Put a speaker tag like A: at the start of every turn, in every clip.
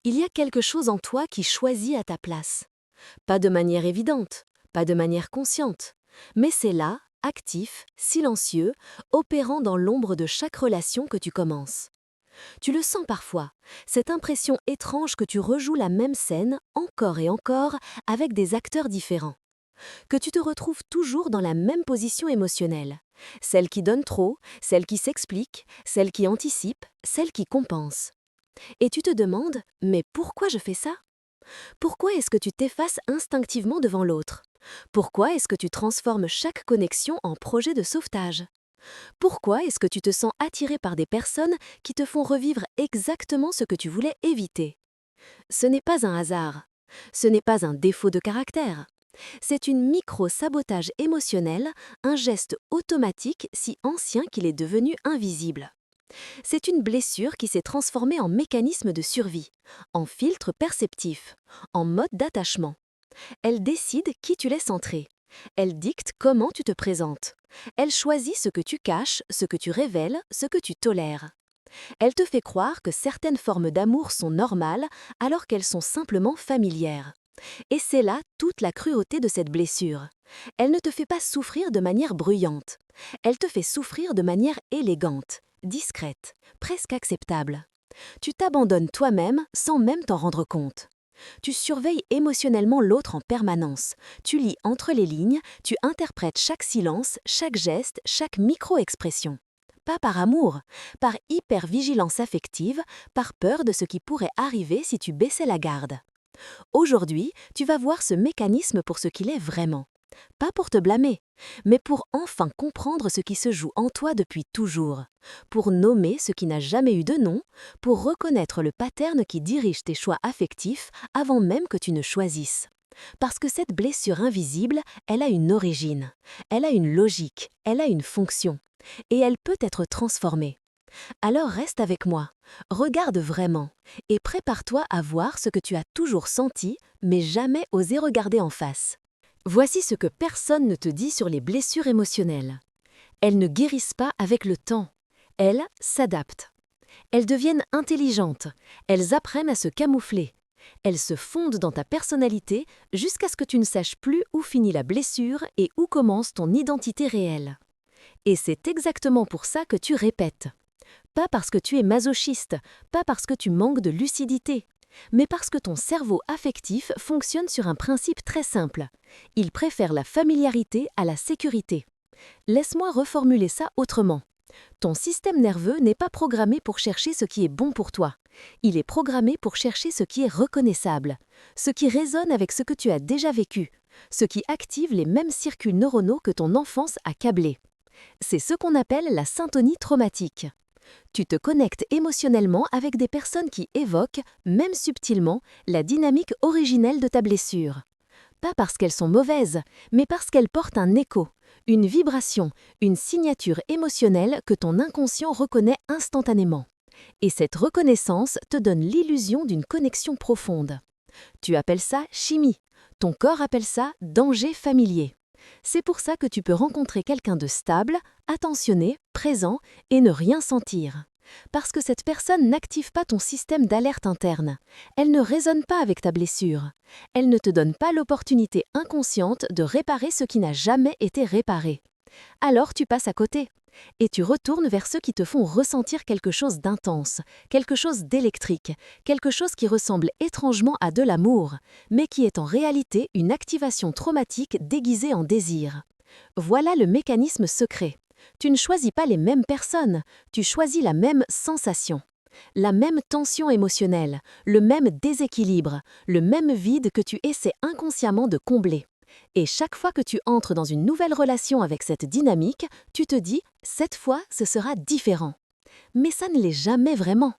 A: Il y a quelque chose en toi qui choisit à ta place. Pas de manière évidente, pas de manière consciente, mais c'est là, actif, silencieux, opérant dans l'ombre de chaque relation que tu commences. Tu le sens parfois, cette impression étrange que tu rejoues la même scène encore et encore avec des acteurs différents, que tu te retrouves toujours dans la même position émotionnelle, celle qui donne trop, celle qui s'explique, celle qui anticipe, celle qui compense. Et tu te demandes, mais pourquoi je fais ça? Pourquoi est-ce que tu t'effaces instinctivement devant l'autre? Pourquoi est-ce que tu transformes chaque connexion en projet de sauvetage? Pourquoi est-ce que tu te sens attiré par des personnes qui te font revivre exactement ce que tu voulais éviter? Ce n'est pas un hasard. Ce n'est pas un défaut de caractère. C'est une micro-sabotage émotionnel, un geste automatique si ancien qu'il est devenu invisible. C'est une blessure qui s'est transformée en mécanisme de survie, en filtre perceptif, en mode d'attachement. Elle décide qui tu laisses entrer. Elle dicte comment tu te présentes. Elle choisit ce que tu caches, ce que tu révèles, ce que tu tolères. Elle te fait croire que certaines formes d'amour sont normales alors qu'elles sont simplement familières. Et c'est là toute la cruauté de cette blessure. Elle ne te fait pas souffrir de manière bruyante. Elle te fait souffrir de manière élégante, discrète, presque acceptable. Tu t'abandonnes toi-même sans même t'en rendre compte. Tu surveilles émotionnellement l'autre en permanence. Tu lis entre les lignes, tu interprètes chaque silence, chaque geste, chaque micro-expression. Pas par amour, par hypervigilance affective, par peur de ce qui pourrait arriver si tu baissais la garde. Aujourd'hui, tu vas voir ce mécanisme pour ce qu'il est vraiment. Pas pour te blâmer, mais pour enfin comprendre ce qui se joue en toi depuis toujours, pour nommer ce qui n'a jamais eu de nom, pour reconnaître le pattern qui dirige tes choix affectifs avant même que tu ne choisisses. Parce que cette blessure invisible, elle a une origine, elle a une logique, elle a une fonction, et elle peut être transformée. Alors reste avec moi, regarde vraiment, et prépare-toi à voir ce que tu as toujours senti, mais jamais osé regarder en face. Voici ce que personne ne te dit sur les blessures émotionnelles. Elles ne guérissent pas avec le temps. Elles s'adaptent. Elles deviennent intelligentes. Elles apprennent à se camoufler. Elles se fondent dans ta personnalité jusqu'à ce que tu ne saches plus où finit la blessure et où commence ton identité réelle. Et c'est exactement pour ça que tu répètes. Pas parce que tu es masochiste, pas parce que tu manques de lucidité, mais parce que ton cerveau affectif fonctionne sur un principe très simple. Il préfère la familiarité à la sécurité. Laisse-moi reformuler ça autrement. Ton système nerveux n'est pas programmé pour chercher ce qui est bon pour toi. Il est programmé pour chercher ce qui est reconnaissable, ce qui résonne avec ce que tu as déjà vécu, ce qui active les mêmes circuits neuronaux que ton enfance a câblés. C'est ce qu'on appelle la syntonie traumatique. Tu te connectes émotionnellement avec des personnes qui évoquent, même subtilement, la dynamique originelle de ta blessure. Pas parce qu'elles sont mauvaises, mais parce qu'elles portent un écho, une vibration, une signature émotionnelle que ton inconscient reconnaît instantanément. Et cette reconnaissance te donne l'illusion d'une connexion profonde. Tu appelles ça chimie. Ton corps appelle ça danger familier. C'est pour ça que tu peux rencontrer quelqu'un de stable, attentionné, présent et ne rien sentir. Parce que cette personne n'active pas ton système d'alerte interne. Elle ne résonne pas avec ta blessure. Elle ne te donne pas l'opportunité inconsciente de réparer ce qui n'a jamais été réparé. Alors tu passes à côté. Et tu retournes vers ceux qui te font ressentir quelque chose d'intense, quelque chose d'électrique, quelque chose qui ressemble étrangement à de l'amour, mais qui est en réalité une activation traumatique déguisée en désir. Voilà le mécanisme secret. Tu ne choisis pas les mêmes personnes, tu choisis la même sensation. La même tension émotionnelle, le même déséquilibre, le même vide que tu essaies inconsciemment de combler. Et chaque fois que tu entres dans une nouvelle relation avec cette dynamique, tu te dis « cette fois, ce sera différent ». Mais ça ne l'est jamais vraiment.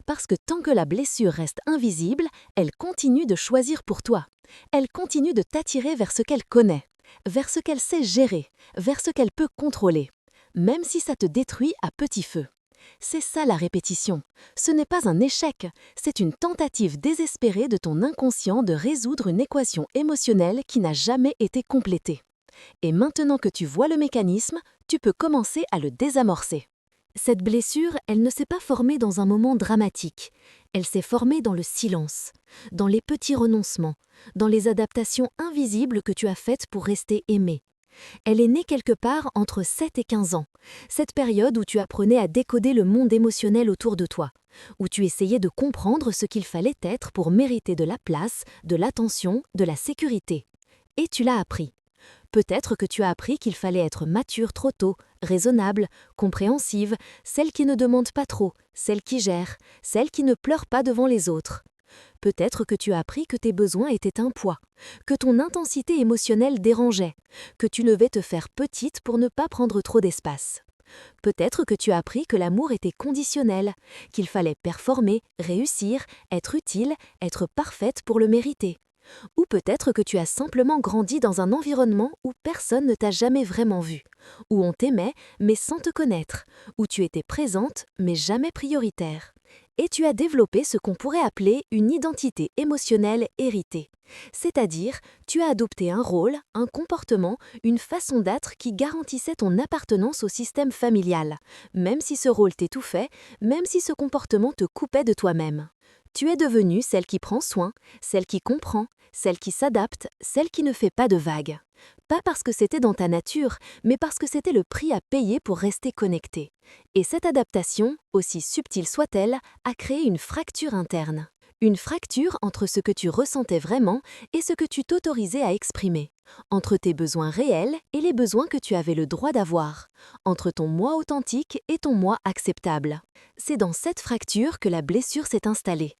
A: Parce que tant que la blessure reste invisible, elle continue de choisir pour toi. Elle continue de t'attirer vers ce qu'elle connaît, vers ce qu'elle sait gérer, vers ce qu'elle peut contrôler. Même si ça te détruit à petit feu. C'est ça la répétition. Ce n'est pas un échec, c'est une tentative désespérée de ton inconscient de résoudre une équation émotionnelle qui n'a jamais été complétée. Et maintenant que tu vois le mécanisme, tu peux commencer à le désamorcer. Cette blessure, elle ne s'est pas formée dans un moment dramatique. Elle s'est formée dans le silence, dans les petits renoncements, dans les adaptations invisibles que tu as faites pour rester aimé. Elle est née quelque part entre 7 et 15 ans, cette période où tu apprenais à décoder le monde émotionnel autour de toi, où tu essayais de comprendre ce qu'il fallait être pour mériter de la place, de l'attention, de la sécurité. Et tu l'as appris. Peut-être que tu as appris qu'il fallait être mature trop tôt, raisonnable, compréhensive, celle qui ne demande pas trop, celle qui gère, celle qui ne pleure pas devant les autres. Peut-être que tu as appris que tes besoins étaient un poids, que ton intensité émotionnelle dérangeait, que tu devais te faire petite pour ne pas prendre trop d'espace. Peut-être que tu as appris que l'amour était conditionnel, qu'il fallait performer, réussir, être utile, être parfaite pour le mériter. Ou peut-être que tu as simplement grandi dans un environnement où personne ne t'a jamais vraiment vu, où on t'aimait mais sans te connaître, où tu étais présente mais jamais prioritaire. Et tu as développé ce qu'on pourrait appeler une identité émotionnelle héritée. C'est-à-dire, tu as adopté un rôle, un comportement, une façon d'être qui garantissait ton appartenance au système familial, même si ce rôle t'étouffait, même si ce comportement te coupait de toi-même. Tu es devenue celle qui prend soin, celle qui comprend, celle qui s'adapte, celle qui ne fait pas de vagues. Pas parce que c'était dans ta nature, mais parce que c'était le prix à payer pour rester connecté. Et cette adaptation, aussi subtile soit-elle, a créé une fracture interne. Une fracture entre ce que tu ressentais vraiment et ce que tu t'autorisais à exprimer. Entre tes besoins réels et les besoins que tu avais le droit d'avoir. Entre ton moi authentique et ton moi acceptable. C'est dans cette fracture que la blessure s'est installée.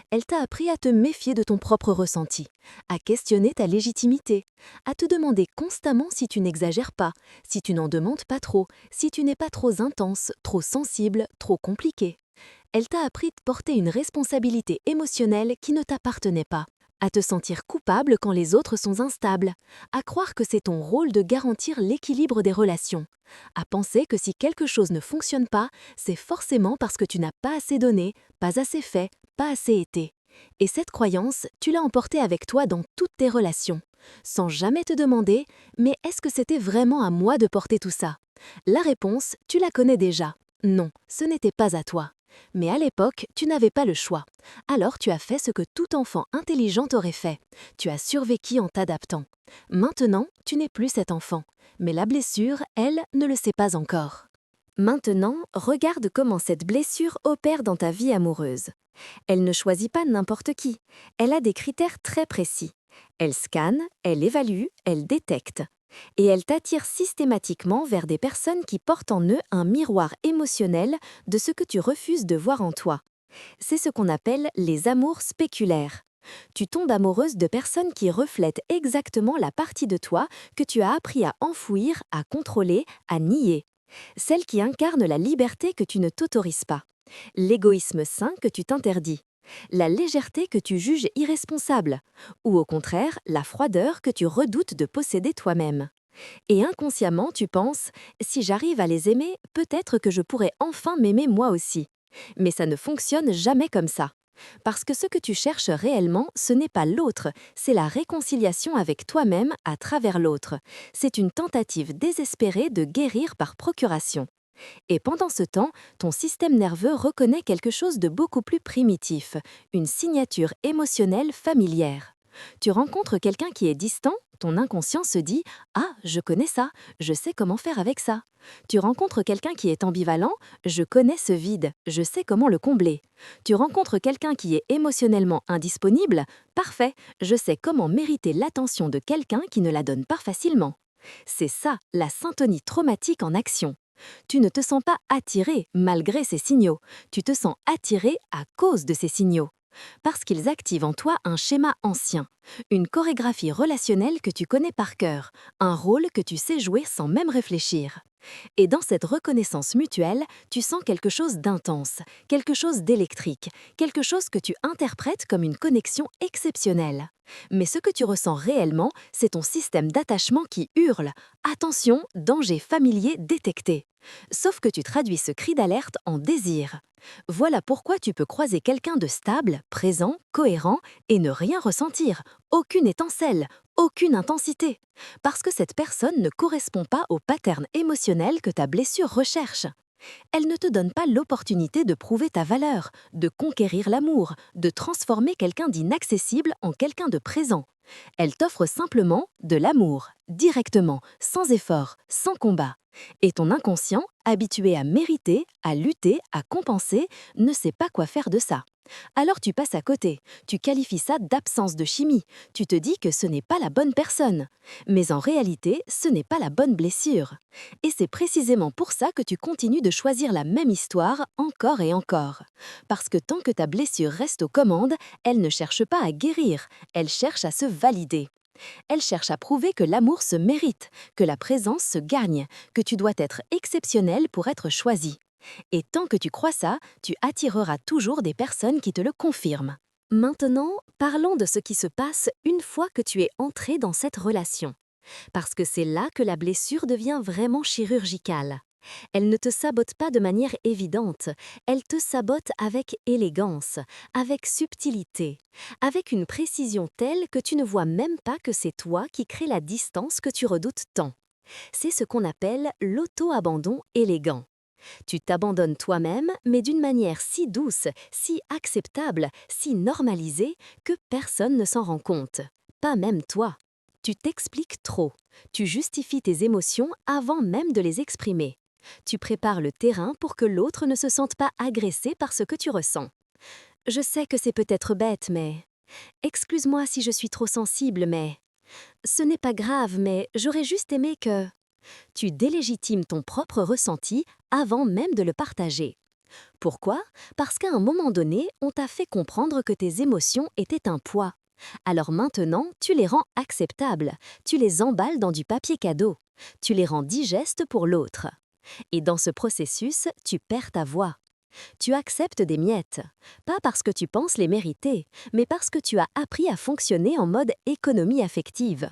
A: Elle t'a appris à te méfier de ton propre ressenti, à questionner ta légitimité, à te demander constamment si tu n'exagères pas, si tu n'en demandes pas trop, si tu n'es pas trop intense, trop sensible, trop compliqué. Elle t'a appris de porter une responsabilité émotionnelle qui ne t'appartenait pas, à te sentir coupable quand les autres sont instables, à croire que c'est ton rôle de garantir l'équilibre des relations, à penser que si quelque chose ne fonctionne pas, c'est forcément parce que tu n'as pas assez donné, pas assez fait, pas assez été. Et cette croyance, tu l'as emportée avec toi dans toutes tes relations, sans jamais te demander « mais est-ce que c'était vraiment à moi de porter tout ça ?» La réponse, tu la connais déjà. Non, ce n'était pas à toi. Mais à l'époque, tu n'avais pas le choix. Alors tu as fait ce que tout enfant intelligent aurait fait. Tu as survécu en t'adaptant. Maintenant, tu n'es plus cet enfant. Mais la blessure, elle, ne le sait pas encore. Maintenant, regarde comment cette blessure opère dans ta vie amoureuse. Elle ne choisit pas n'importe qui. Elle a des critères très précis. Elle scanne, elle évalue, elle détecte. Et elle t'attire systématiquement vers des personnes qui portent en eux un miroir émotionnel de ce que tu refuses de voir en toi. C'est ce qu'on appelle les amours spéculaires. Tu tombes amoureuse de personnes qui reflètent exactement la partie de toi que tu as appris à enfouir, à contrôler, à nier. Celle qui incarne la liberté que tu ne t'autorises pas. L'égoïsme sain que tu t'interdis. La légèreté que tu juges irresponsable. Ou au contraire, la froideur que tu redoutes de posséder toi-même. Et inconsciemment, tu penses « si j'arrive à les aimer, peut-être que je pourrais enfin m'aimer moi aussi ». Mais ça ne fonctionne jamais comme ça. Parce que ce que tu cherches réellement, ce n'est pas l'autre, c'est la réconciliation avec toi-même à travers l'autre. C'est une tentative désespérée de guérir par procuration. Et pendant ce temps, ton système nerveux reconnaît quelque chose de beaucoup plus primitif, une signature émotionnelle familière. Tu rencontres quelqu'un qui est distant, ton inconscient se dit « Ah, je connais ça, je sais comment faire avec ça ». Tu rencontres quelqu'un qui est ambivalent, « Je connais ce vide, je sais comment le combler ». Tu rencontres quelqu'un qui est émotionnellement indisponible, « Parfait, je sais comment mériter l'attention de quelqu'un qui ne la donne pas facilement ». C'est ça, la syntonie traumatique en action. Tu ne te sens pas attiré malgré ces signaux, tu te sens attiré à cause de ces signaux. Parce qu'ils activent en toi un schéma ancien, une chorégraphie relationnelle que tu connais par cœur, un rôle que tu sais jouer sans même réfléchir. Et dans cette reconnaissance mutuelle, tu sens quelque chose d'intense, quelque chose d'électrique, quelque chose que tu interprètes comme une connexion exceptionnelle. Mais ce que tu ressens réellement, c'est ton système d'attachement qui hurle « Attention, danger familier détecté ». Sauf que tu traduis ce cri d'alerte en désir. Voilà pourquoi tu peux croiser quelqu'un de stable, présent, cohérent et ne rien ressentir, aucune étincelle, aucune intensité. Parce que cette personne ne correspond pas au pattern émotionnel que ta blessure recherche. Elle ne te donne pas l'opportunité de prouver ta valeur, de conquérir l'amour, de transformer quelqu'un d'inaccessible en quelqu'un de présent. Elle t'offre simplement de l'amour, directement, sans effort, sans combat. Et ton inconscient, habitué à mériter, à lutter, à compenser, ne sait pas quoi faire de ça. Alors tu passes à côté, tu qualifies ça d'absence de chimie, tu te dis que ce n'est pas la bonne personne. Mais en réalité, ce n'est pas la bonne blessure. Et c'est précisément pour ça que tu continues de choisir la même histoire encore et encore. Parce que tant que ta blessure reste aux commandes, elle ne cherche pas à guérir, elle cherche à se valider. Elle cherche à prouver que l'amour se mérite, que la présence se gagne, que tu dois être exceptionnel pour être choisi. Et tant que tu crois ça, tu attireras toujours des personnes qui te le confirment. Maintenant, parlons de ce qui se passe une fois que tu es entré dans cette relation. Parce que c'est là que la blessure devient vraiment chirurgicale. Elle ne te sabote pas de manière évidente, elle te sabote avec élégance, avec subtilité, avec une précision telle que tu ne vois même pas que c'est toi qui crée la distance que tu redoutes tant. C'est ce qu'on appelle l'auto-abandon élégant. Tu t'abandonnes toi-même, mais d'une manière si douce, si acceptable, si normalisée que personne ne s'en rend compte. Pas même toi. Tu t'expliques trop. Tu justifies tes émotions avant même de les exprimer. Tu prépares le terrain pour que l'autre ne se sente pas agressé par ce que tu ressens. Je sais que c'est peut-être bête, mais... Excuse-moi si je suis trop sensible, mais... Ce n'est pas grave, mais j'aurais juste aimé que... Tu délégitimes ton propre ressenti avant même de le partager. Pourquoi? Parce qu'à un moment donné, on t'a fait comprendre que tes émotions étaient un poids. Alors maintenant, tu les rends acceptables, tu les emballes dans du papier cadeau, tu les rends digestes pour l'autre. Et dans ce processus, tu perds ta voix. Tu acceptes des miettes, pas parce que tu penses les mériter, mais parce que tu as appris à fonctionner en mode économie affective.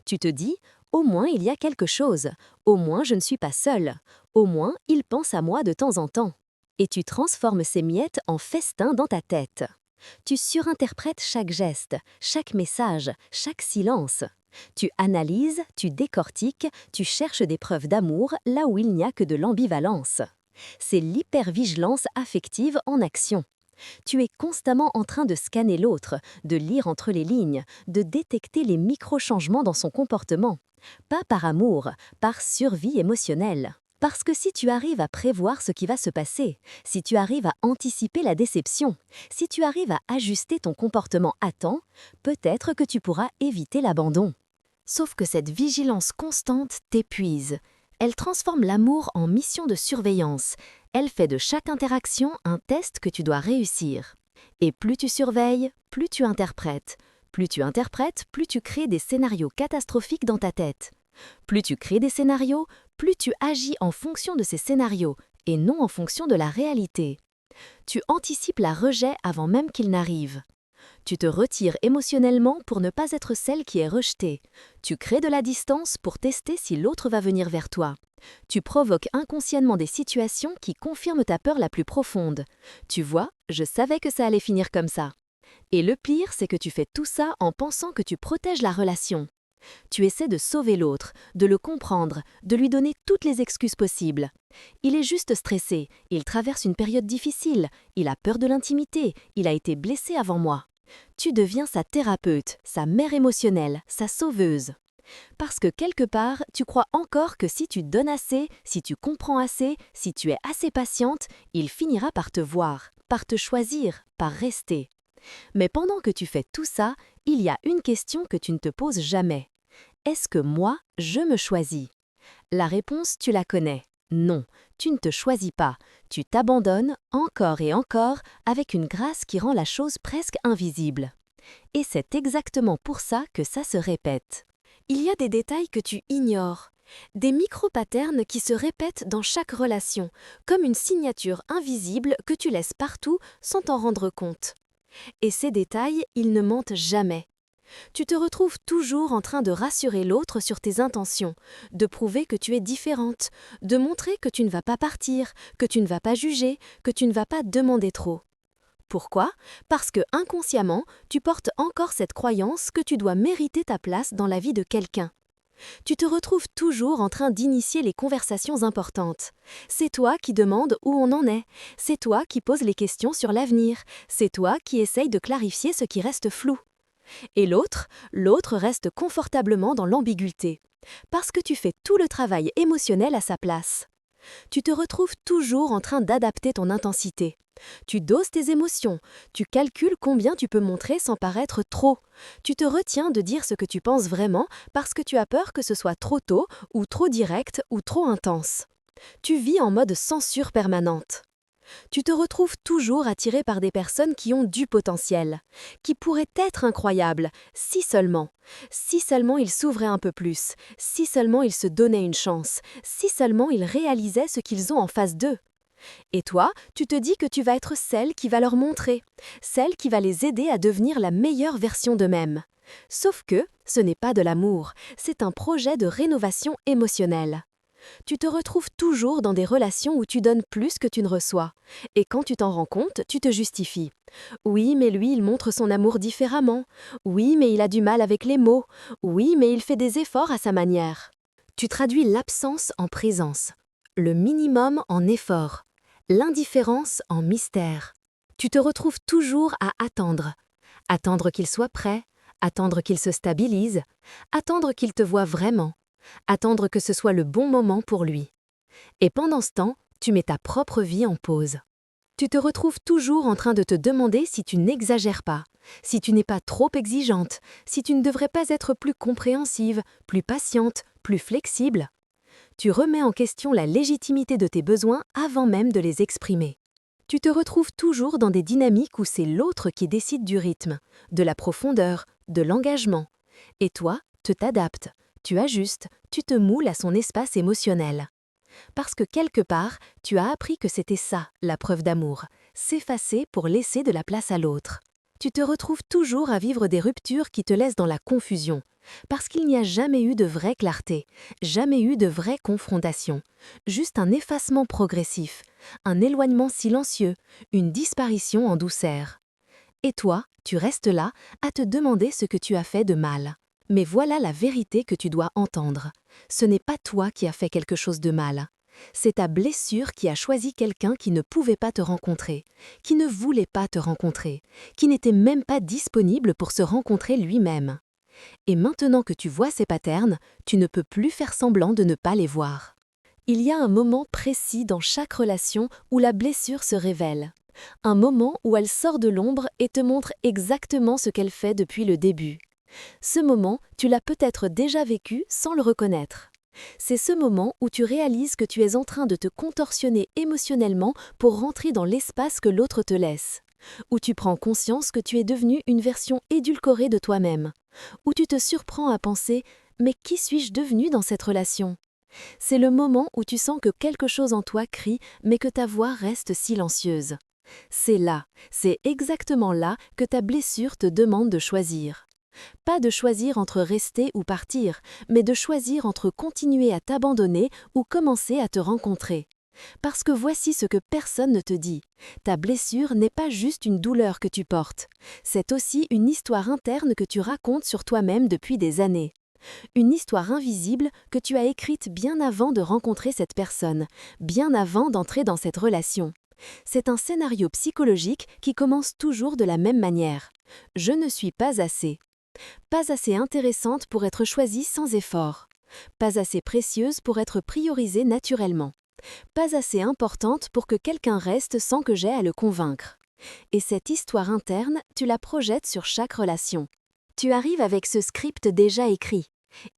A: Tu te dis, au moins il y a quelque chose, au moins je ne suis pas seule, au moins il pense à moi de temps en temps. Et tu transformes ces miettes en festin dans ta tête. Tu surinterprètes chaque geste, chaque message, chaque silence. Tu analyses, tu décortiques, tu cherches des preuves d'amour là où il n'y a que de l'ambivalence. C'est l'hypervigilance affective en action. Tu es constamment en train de scanner l'autre, de lire entre les lignes, de détecter les micro-changements dans son comportement. Pas par amour, par survie émotionnelle. Parce que si tu arrives à prévoir ce qui va se passer, si tu arrives à anticiper la déception, si tu arrives à ajuster ton comportement à temps, peut-être que tu pourras éviter l'abandon. Sauf que cette vigilance constante t'épuise. Elle transforme l'amour en mission de surveillance. Elle fait de chaque interaction un test que tu dois réussir. Et plus tu surveilles, plus tu interprètes. Plus tu interprètes, plus tu crées des scénarios catastrophiques dans ta tête. Plus tu crées des scénarios, plus tu agis en fonction de ces scénarios et non en fonction de la réalité. Tu anticipes la rejet avant même qu'il n'arrive. Tu te retires émotionnellement pour ne pas être celle qui est rejetée. Tu crées de la distance pour tester si l'autre va venir vers toi. Tu provoques inconsciemment des situations qui confirment ta peur la plus profonde. Tu vois, je savais que ça allait finir comme ça. Et le pire, c'est que tu fais tout ça en pensant que tu protèges la relation. Tu essaies de sauver l'autre, de le comprendre, de lui donner toutes les excuses possibles. Il est juste stressé, il traverse une période difficile, il a peur de l'intimité, il a été blessé avant moi. Tu deviens sa thérapeute, sa mère émotionnelle, sa sauveuse. Parce que quelque part, tu crois encore que si tu donnes assez, si tu comprends assez, si tu es assez patiente, il finira par te voir, par te choisir, par rester. Mais pendant que tu fais tout ça, il y a une question que tu ne te poses jamais. Est-ce que moi, je me choisis? La réponse, tu la connais. Non, tu ne te choisis pas. Tu t'abandonnes encore et encore avec une grâce qui rend la chose presque invisible. Et c'est exactement pour ça que ça se répète. Il y a des détails que tu ignores. Des micro-patterns qui se répètent dans chaque relation, comme une signature invisible que tu laisses partout sans t'en rendre compte. Et ces détails, ils ne mentent jamais. Tu te retrouves toujours en train de rassurer l'autre sur tes intentions, de prouver que tu es différente, de montrer que tu ne vas pas partir, que tu ne vas pas juger, que tu ne vas pas demander trop. Pourquoi? Parce que inconsciemment, tu portes encore cette croyance que tu dois mériter ta place dans la vie de quelqu'un. Tu te retrouves toujours en train d'initier les conversations importantes. C'est toi qui demandes où on en est. C'est toi qui poses les questions sur l'avenir. C'est toi qui essayes de clarifier ce qui reste flou. Et l'autre reste confortablement dans l'ambiguïté. Parce que tu fais tout le travail émotionnel à sa place. Tu te retrouves toujours en train d'adapter ton intensité. Tu doses tes émotions, tu calcules combien tu peux montrer sans paraître trop. Tu te retiens de dire ce que tu penses vraiment parce que tu as peur que ce soit trop tôt, ou trop direct, ou trop intense. Tu vis en mode censure permanente. Tu te retrouves toujours attiré par des personnes qui ont du potentiel, qui pourraient être incroyables, si seulement ils s'ouvraient un peu plus, si seulement ils se donnaient une chance, si seulement ils réalisaient ce qu'ils ont en face d'eux. Et toi, tu te dis que tu vas être celle qui va leur montrer, celle qui va les aider à devenir la meilleure version d'eux-mêmes. Sauf que ce n'est pas de l'amour, c'est un projet de rénovation émotionnelle. Tu te retrouves toujours dans des relations où tu donnes plus que tu ne reçois. Et quand tu t'en rends compte, tu te justifies. Oui, mais lui, il montre son amour différemment. Oui, mais il a du mal avec les mots. Oui, mais il fait des efforts à sa manière. Tu traduis l'absence en présence, le minimum en effort, l'indifférence en mystère. Tu te retrouves toujours à attendre. Attendre qu'il soit prêt, attendre qu'il se stabilise, attendre qu'il te voie vraiment. Attendre que ce soit le bon moment pour lui. Et pendant ce temps, tu mets ta propre vie en pause. Tu te retrouves toujours en train de te demander si tu n'exagères pas, si tu n'es pas trop exigeante, si tu ne devrais pas être plus compréhensive, plus patiente, plus flexible. Tu remets en question la légitimité de tes besoins avant même de les exprimer. Tu te retrouves toujours dans des dynamiques où c'est l'autre qui décide du rythme, de la profondeur, de l'engagement. Et toi, tu t'adaptes. Tu ajustes, tu te moules à son espace émotionnel. Parce que quelque part, tu as appris que c'était ça, la preuve d'amour, s'effacer pour laisser de la place à l'autre. Tu te retrouves toujours à vivre des ruptures qui te laissent dans la confusion, parce qu'il n'y a jamais eu de vraie clarté, jamais eu de vraie confrontation, juste un effacement progressif, un éloignement silencieux, une disparition en douceur. Et toi, tu restes là à te demander ce que tu as fait de mal. Mais voilà la vérité que tu dois entendre. Ce n'est pas toi qui as fait quelque chose de mal. C'est ta blessure qui a choisi quelqu'un qui ne pouvait pas te rencontrer, qui ne voulait pas te rencontrer, qui n'était même pas disponible pour se rencontrer lui-même. Et maintenant que tu vois ces patterns, tu ne peux plus faire semblant de ne pas les voir. Il y a un moment précis dans chaque relation où la blessure se révèle. Un moment où elle sort de l'ombre et te montre exactement ce qu'elle fait depuis le début. Ce moment, tu l'as peut-être déjà vécu sans le reconnaître. C'est ce moment où tu réalises que tu es en train de te contorsionner émotionnellement pour rentrer dans l'espace que l'autre te laisse. Où tu prends conscience que tu es devenu une version édulcorée de toi-même. Où tu te surprends à penser « mais qui suis-je devenu dans cette relation ?» C'est le moment où tu sens que quelque chose en toi crie mais que ta voix reste silencieuse. C'est exactement là que ta blessure te demande de choisir. Pas de choisir entre rester ou partir, mais de choisir entre continuer à t'abandonner ou commencer à te rencontrer. Parce que voici ce que personne ne te dit. Ta blessure n'est pas juste une douleur que tu portes. C'est aussi une histoire interne que tu racontes sur toi-même depuis des années. Une histoire invisible que tu as écrite bien avant de rencontrer cette personne, bien avant d'entrer dans cette relation. C'est un scénario psychologique qui commence toujours de la même manière. Je ne suis pas assez. Pas assez intéressante pour être choisie sans effort. Pas assez précieuse pour être priorisée naturellement. Pas assez importante pour que quelqu'un reste sans que j'aie à le convaincre. Et cette histoire interne, tu la projettes sur chaque relation. Tu arrives avec ce script déjà écrit.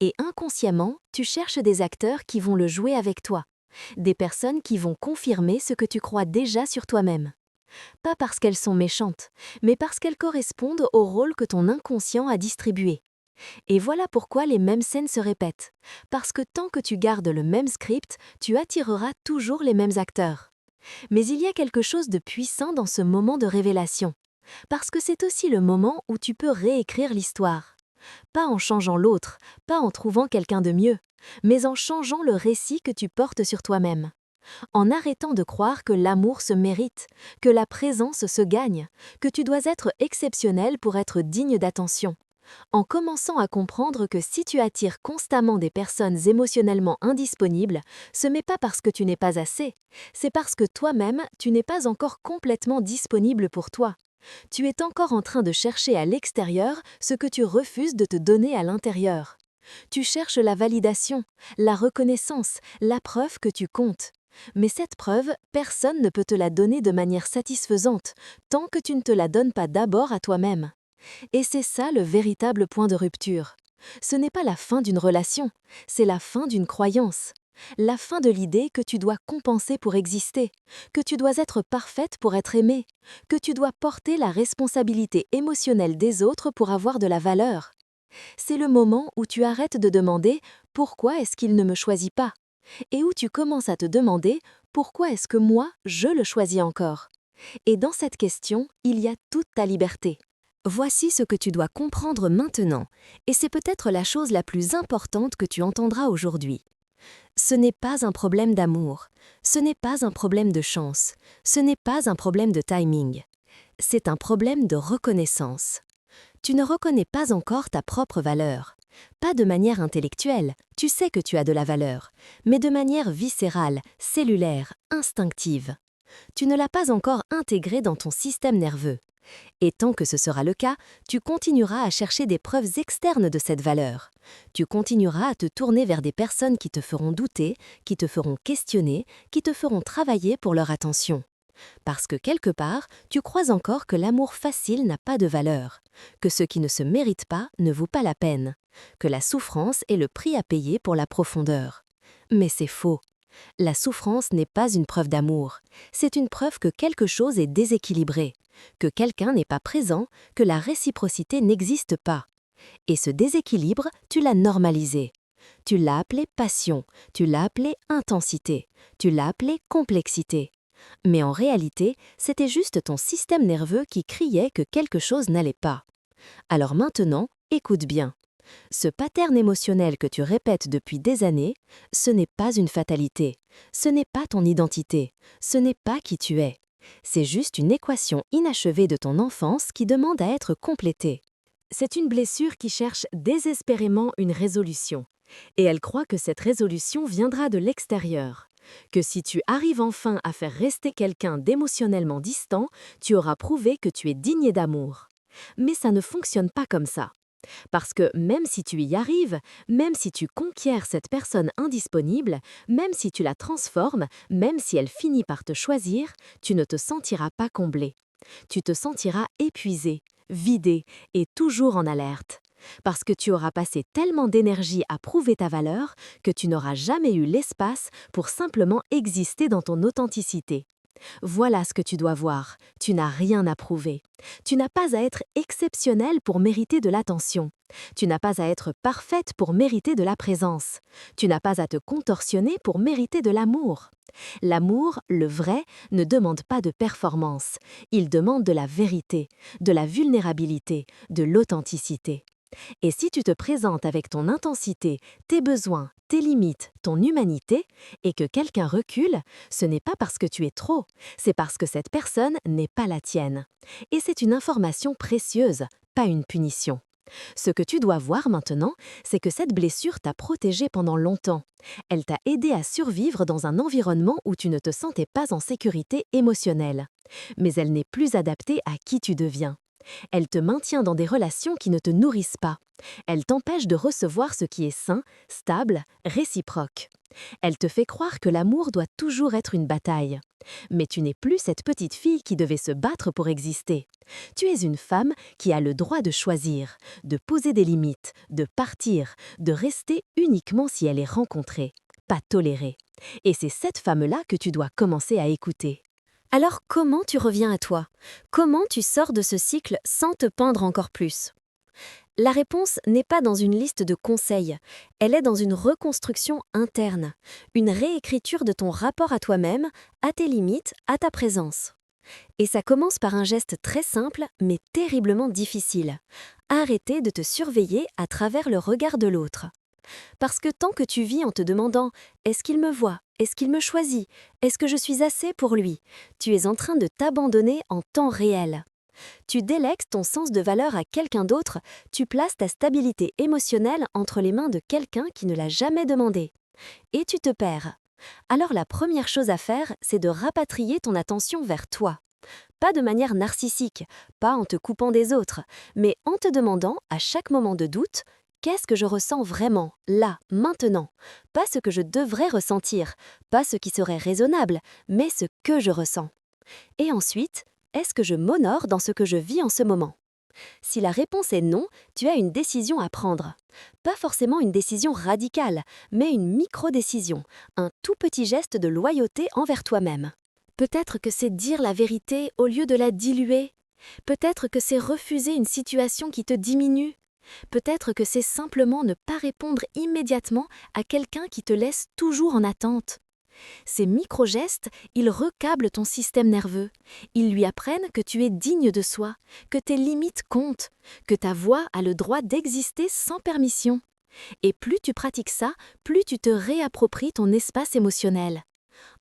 A: Et inconsciemment, tu cherches des acteurs qui vont le jouer avec toi. Des personnes qui vont confirmer ce que tu crois déjà sur toi-même. Pas parce qu'elles sont méchantes, mais parce qu'elles correspondent au rôle que ton inconscient a distribué. Et voilà pourquoi les mêmes scènes se répètent. Parce que tant que tu gardes le même script, tu attireras toujours les mêmes acteurs. Mais il y a quelque chose de puissant dans ce moment de révélation. Parce que c'est aussi le moment où tu peux réécrire l'histoire. Pas en changeant l'autre, pas en trouvant quelqu'un de mieux, mais en changeant le récit que tu portes sur toi-même. En arrêtant de croire que l'amour se mérite, que la présence se gagne, que tu dois être exceptionnel pour être digne d'attention. En commençant à comprendre que si tu attires constamment des personnes émotionnellement indisponibles, ce n'est pas parce que tu n'es pas assez, c'est parce que toi-même, tu n'es pas encore complètement disponible pour toi. Tu es encore en train de chercher à l'extérieur ce que tu refuses de te donner à l'intérieur. Tu cherches la validation, la reconnaissance, la preuve que tu comptes. Mais cette preuve, personne ne peut te la donner de manière satisfaisante tant que tu ne te la donnes pas d'abord à toi-même. Et c'est ça le véritable point de rupture. Ce n'est pas la fin d'une relation, c'est la fin d'une croyance. La fin de l'idée que tu dois compenser pour exister, que tu dois être parfaite pour être aimée, que tu dois porter la responsabilité émotionnelle des autres pour avoir de la valeur. C'est le moment où tu arrêtes de demander «Pourquoi est-ce qu'il ne me choisit pas?» et où tu commences à te demander «Pourquoi est-ce que moi, je le choisis encore?» Et dans cette question, il y a toute ta liberté. Voici ce que tu dois comprendre maintenant, et c'est peut-être la chose la plus importante que tu entendras aujourd'hui. Ce n'est pas un problème d'amour, ce n'est pas un problème de chance, ce n'est pas un problème de timing. C'est un problème de reconnaissance. Tu ne reconnais pas encore ta propre valeur. Pas de manière intellectuelle, tu sais que tu as de la valeur, mais de manière viscérale, cellulaire, instinctive. Tu ne l'as pas encore intégrée dans ton système nerveux. Et tant que ce sera le cas, tu continueras à chercher des preuves externes de cette valeur. Tu continueras à te tourner vers des personnes qui te feront douter, qui te feront questionner, qui te feront travailler pour leur attention. Parce que quelque part, tu crois encore que l'amour facile n'a pas de valeur, que ce qui ne se mérite pas ne vaut pas la peine, que la souffrance est le prix à payer pour la profondeur. Mais c'est faux. La souffrance n'est pas une preuve d'amour, c'est une preuve que quelque chose est déséquilibré, que quelqu'un n'est pas présent, que la réciprocité n'existe pas. Et ce déséquilibre, tu l'as normalisé. Tu l'as appelé passion, tu l'as appelé intensité, tu l'as appelé complexité. Mais en réalité, c'était juste ton système nerveux qui criait que quelque chose n'allait pas. Alors maintenant, écoute bien. Ce pattern émotionnel que tu répètes depuis des années, ce n'est pas une fatalité, ce n'est pas ton identité, ce n'est pas qui tu es. C'est juste une équation inachevée de ton enfance qui demande à être complétée. C'est une blessure qui cherche désespérément une résolution. Et elle croit que cette résolution viendra de l'extérieur. Que si tu arrives enfin à faire rester quelqu'un d'émotionnellement distant, tu auras prouvé que tu es digne d'amour. Mais ça ne fonctionne pas comme ça. Parce que même si tu y arrives, même si tu conquiers cette personne indisponible, même si tu la transformes, même si elle finit par te choisir, tu ne te sentiras pas comblé. Tu te sentiras épuisé, vidé et toujours en alerte. Parce que tu auras passé tellement d'énergie à prouver ta valeur que tu n'auras jamais eu l'espace pour simplement exister dans ton authenticité. Voilà ce que tu dois voir, tu n'as rien à prouver. Tu n'as pas à être exceptionnel pour mériter de l'attention. Tu n'as pas à être parfaite pour mériter de la présence. Tu n'as pas à te contorsionner pour mériter de l'amour. L'amour, le vrai, ne demande pas de performance. Il demande de la vérité, de la vulnérabilité, de l'authenticité. Et si tu te présentes avec ton intensité, tes besoins, tes limites, ton humanité, et que quelqu'un recule, ce n'est pas parce que tu es trop, c'est parce que cette personne n'est pas la tienne. Et c'est une information précieuse, pas une punition. Ce que tu dois voir maintenant, c'est que cette blessure t'a protégé pendant longtemps. Elle t'a aidé à survivre dans un environnement où tu ne te sentais pas en sécurité émotionnelle. Mais elle n'est plus adaptée à qui tu deviens. Elle te maintient dans des relations qui ne te nourrissent pas. Elle t'empêche de recevoir ce qui est sain, stable, réciproque. Elle te fait croire que l'amour doit toujours être une bataille. Mais tu n'es plus cette petite fille qui devait se battre pour exister. Tu es une femme qui a le droit de choisir, de poser des limites, de partir, de rester uniquement si elle est rencontrée, pas tolérée. Et c'est cette femme-là que tu dois commencer à écouter. Alors comment tu reviens à toi? Comment tu sors de ce cycle sans te pendre encore plus? La réponse n'est pas dans une liste de conseils, elle est dans une reconstruction interne, une réécriture de ton rapport à toi-même, à tes limites, à ta présence. Et ça commence par un geste très simple mais terriblement difficile. Arrêter de te surveiller à travers le regard de l'autre. Parce que tant que tu vis en te demandant « est-ce qu'il me voit? Est-ce qu'il me choisit? Est-ce que je suis assez pour lui ?» tu es en train de t'abandonner en temps réel. Tu délègues ton sens de valeur à quelqu'un d'autre, tu places ta stabilité émotionnelle entre les mains de quelqu'un qui ne l'a jamais demandé. Et tu te perds. Alors la première chose à faire, c'est de rapatrier ton attention vers toi. Pas de manière narcissique, pas en te coupant des autres, mais en te demandant, à chaque moment de doute, qu'est-ce que je ressens vraiment, là, maintenant? Pas ce que je devrais ressentir, pas ce qui serait raisonnable, mais ce que je ressens. Et ensuite, est-ce que je m'honore dans ce que je vis en ce moment? Si la réponse est non, tu as une décision à prendre. Pas forcément une décision radicale, mais une micro-décision, un tout petit geste de loyauté envers toi-même. Peut-être que c'est dire la vérité au lieu de la diluer. Peut-être que c'est refuser une situation qui te diminue. Peut-être que c'est simplement ne pas répondre immédiatement à quelqu'un qui te laisse toujours en attente. Ces micro-gestes, ils recablent ton système nerveux. Ils lui apprennent que tu es digne de soi, que tes limites comptent, que ta voix a le droit d'exister sans permission. Et plus tu pratiques ça, plus tu te réappropries ton espace émotionnel.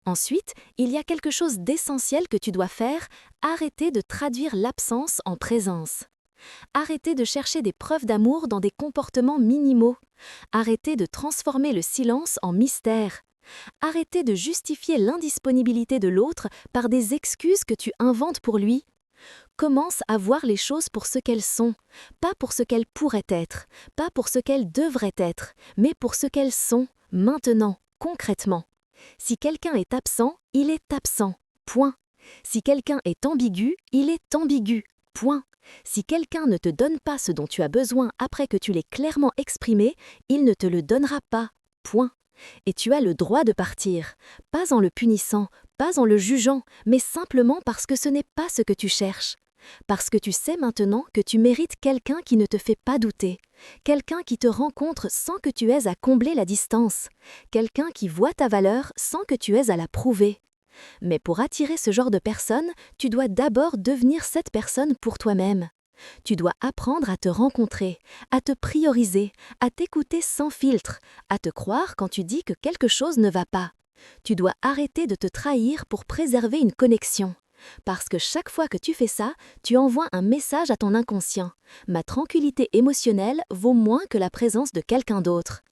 A: Ensuite, il y a quelque chose d'essentiel que tu dois faire, arrêter de traduire l'absence en présence. Arrêter de chercher des preuves d'amour dans des comportements minimaux. Arrêter de transformer le silence en mystère. Arrêter de justifier l'indisponibilité de l'autre par des excuses que tu inventes pour lui. Commence à voir les choses pour ce qu'elles sont, pas pour ce qu'elles pourraient être, pas pour ce qu'elles devraient être, mais pour ce qu'elles sont, maintenant, concrètement. Si quelqu'un est absent, il est absent. Point. Si quelqu'un est ambigu, il est ambigu. Point. Si quelqu'un ne te donne pas ce dont tu as besoin après que tu l'aies clairement exprimé, il ne te le donnera pas. Point. Et tu as le droit de partir, pas en le punissant, pas en le jugeant, mais simplement parce que ce n'est pas ce que tu cherches. Parce que tu sais maintenant que tu mérites quelqu'un qui ne te fait pas douter, quelqu'un qui te rencontre sans que tu aies à combler la distance, quelqu'un qui voit ta valeur sans que tu aies à la prouver. Mais pour attirer ce genre de personne, tu dois d'abord devenir cette personne pour toi-même. Tu dois apprendre à te rencontrer, à te prioriser, à t'écouter sans filtre, à te croire quand tu dis que quelque chose ne va pas. Tu dois arrêter de te trahir pour préserver une connexion. Parce que chaque fois que tu fais ça, tu envoies un message à ton inconscient. Ma tranquillité émotionnelle vaut moins que la présence de quelqu'un d'autre.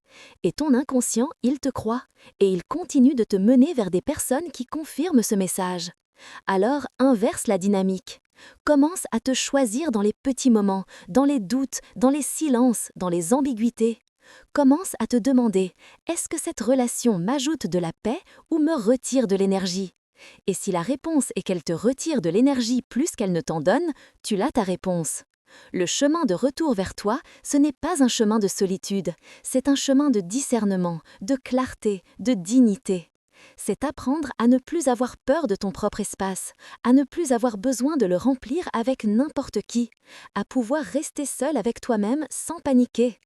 A: Et ton inconscient, il te croit, et il continue de te mener vers des personnes qui confirment ce message. Alors inverse la dynamique. Commence à te choisir dans les petits moments, dans les doutes, dans les silences, dans les ambiguïtés. Commence à te demander, est-ce que cette relation m'ajoute de la paix ou me retire de l'énergie? Et si la réponse est qu'elle te retire de l'énergie plus qu'elle ne t'en donne, tu l'as ta réponse. Le chemin de retour vers toi, ce n'est pas un chemin de solitude, c'est un chemin de discernement, de clarté, de dignité. C'est apprendre à ne plus avoir peur de ton propre espace, à ne plus avoir besoin de le remplir avec n'importe qui, à pouvoir rester seul avec toi-même sans paniquer.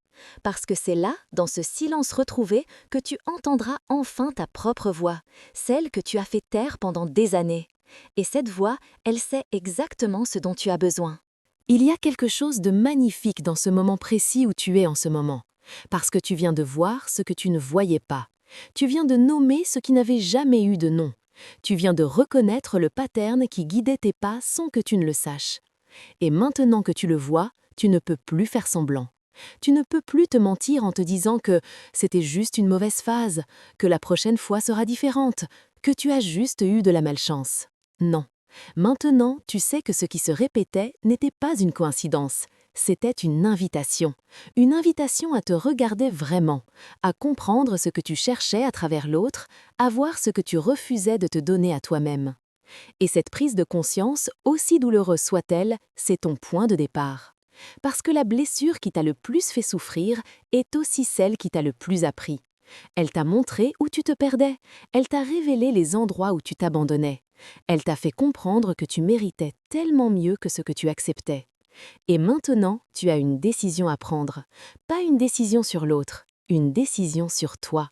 A: Parce que c'est là, dans ce silence retrouvé, que tu entendras enfin ta propre voix, celle que tu as fait taire pendant des années. Et cette voix, elle sait exactement ce dont tu as besoin. Il y a quelque chose de magnifique dans ce moment précis où tu es en ce moment, parce que tu viens de voir ce que tu ne voyais pas. Tu viens de nommer ce qui n'avait jamais eu de nom. Tu viens de reconnaître le pattern qui guidait tes pas sans que tu ne le saches. Et maintenant que tu le vois, tu ne peux plus faire semblant. Tu ne peux plus te mentir en te disant que c'était juste une mauvaise phase, que la prochaine fois sera différente, que tu as juste eu de la malchance. Non. Maintenant, tu sais que ce qui se répétait n'était pas une coïncidence. C'était une invitation à te regarder vraiment, à comprendre ce que tu cherchais à travers l'autre, à voir ce que tu refusais de te donner à toi-même. Et cette prise de conscience, aussi douloureuse soit-elle, c'est ton point de départ. Parce que la blessure qui t'a le plus fait souffrir est aussi celle qui t'a le plus appris. Elle t'a montré où tu te perdais, elle t'a révélé les endroits où tu t'abandonnais. Elle t'a fait comprendre que tu méritais tellement mieux que ce que tu acceptais. Et maintenant, tu as une décision à prendre. Pas une décision sur l'autre, une décision sur toi.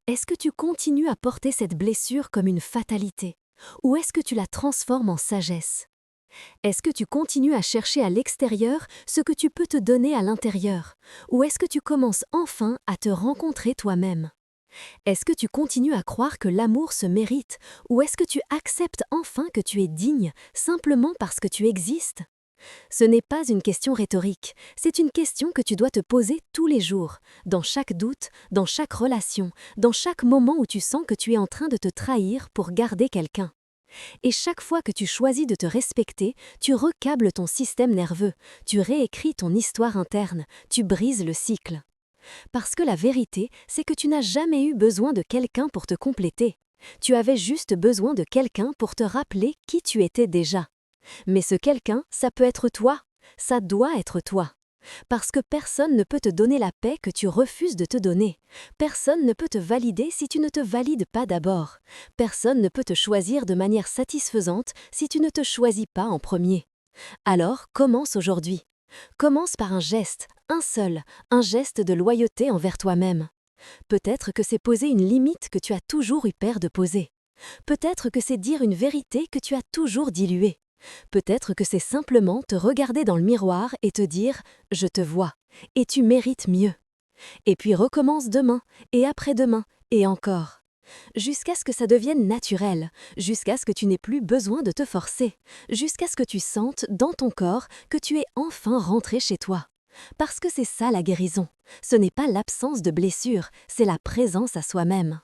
A: Est-ce que tu continues à porter cette blessure comme une fatalité? Ou est-ce que tu la transformes en sagesse? Est-ce que tu continues à chercher à l'extérieur ce que tu peux te donner à l'intérieur? Ou est-ce que tu commences enfin à te rencontrer toi-même? Est-ce que tu continues à croire que l'amour se mérite? Ou est-ce que tu acceptes enfin que tu es digne simplement parce que tu existes? Ce n'est pas une question rhétorique, c'est une question que tu dois te poser tous les jours, dans chaque doute, dans chaque relation, dans chaque moment où tu sens que tu es en train de te trahir pour garder quelqu'un. Et chaque fois que tu choisis de te respecter, tu recables ton système nerveux, tu réécris ton histoire interne, tu brises le cycle. Parce que la vérité, c'est que tu n'as jamais eu besoin de quelqu'un pour te compléter. Tu avais juste besoin de quelqu'un pour te rappeler qui tu étais déjà. Mais ce quelqu'un, ça peut être toi. Ça doit être toi. Parce que personne ne peut te donner la paix que tu refuses de te donner. Personne ne peut te valider si tu ne te valides pas d'abord. Personne ne peut te choisir de manière satisfaisante si tu ne te choisis pas en premier. Alors, commence aujourd'hui. Commence par un geste, un seul, un geste de loyauté envers toi-même. Peut-être que c'est poser une limite que tu as toujours eu peur de poser. Peut-être que c'est dire une vérité que tu as toujours diluée. Peut-être que c'est simplement te regarder dans le miroir et te dire « je te vois » et tu mérites mieux. Et puis recommence demain, et après-demain, et encore. Jusqu'à ce que ça devienne naturel, jusqu'à ce que tu n'aies plus besoin de te forcer, jusqu'à ce que tu sentes dans ton corps que tu es enfin rentré chez toi. Parce que c'est ça la guérison. Ce n'est pas l'absence de blessure, c'est la présence à soi-même.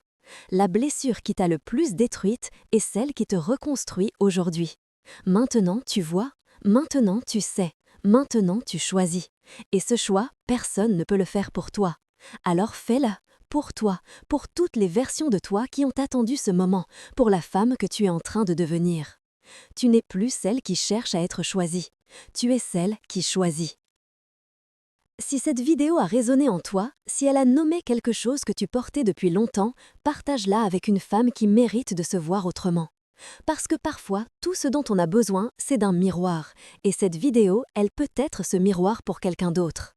A: La blessure qui t'a le plus détruite est celle qui te reconstruit aujourd'hui. Maintenant, tu vois, maintenant, tu sais, maintenant, tu choisis. Et ce choix, personne ne peut le faire pour toi. Alors fais-le, pour toi, pour toutes les versions de toi qui ont attendu ce moment, pour la femme que tu es en train de devenir. Tu n'es plus celle qui cherche à être choisie. Tu es celle qui choisit. Si cette vidéo a résonné en toi, si elle a nommé quelque chose que tu portais depuis longtemps, partage-la avec une femme qui mérite de se voir autrement. Parce que parfois, tout ce dont on a besoin, c'est d'un miroir. Et cette vidéo, elle peut être ce miroir pour quelqu'un d'autre.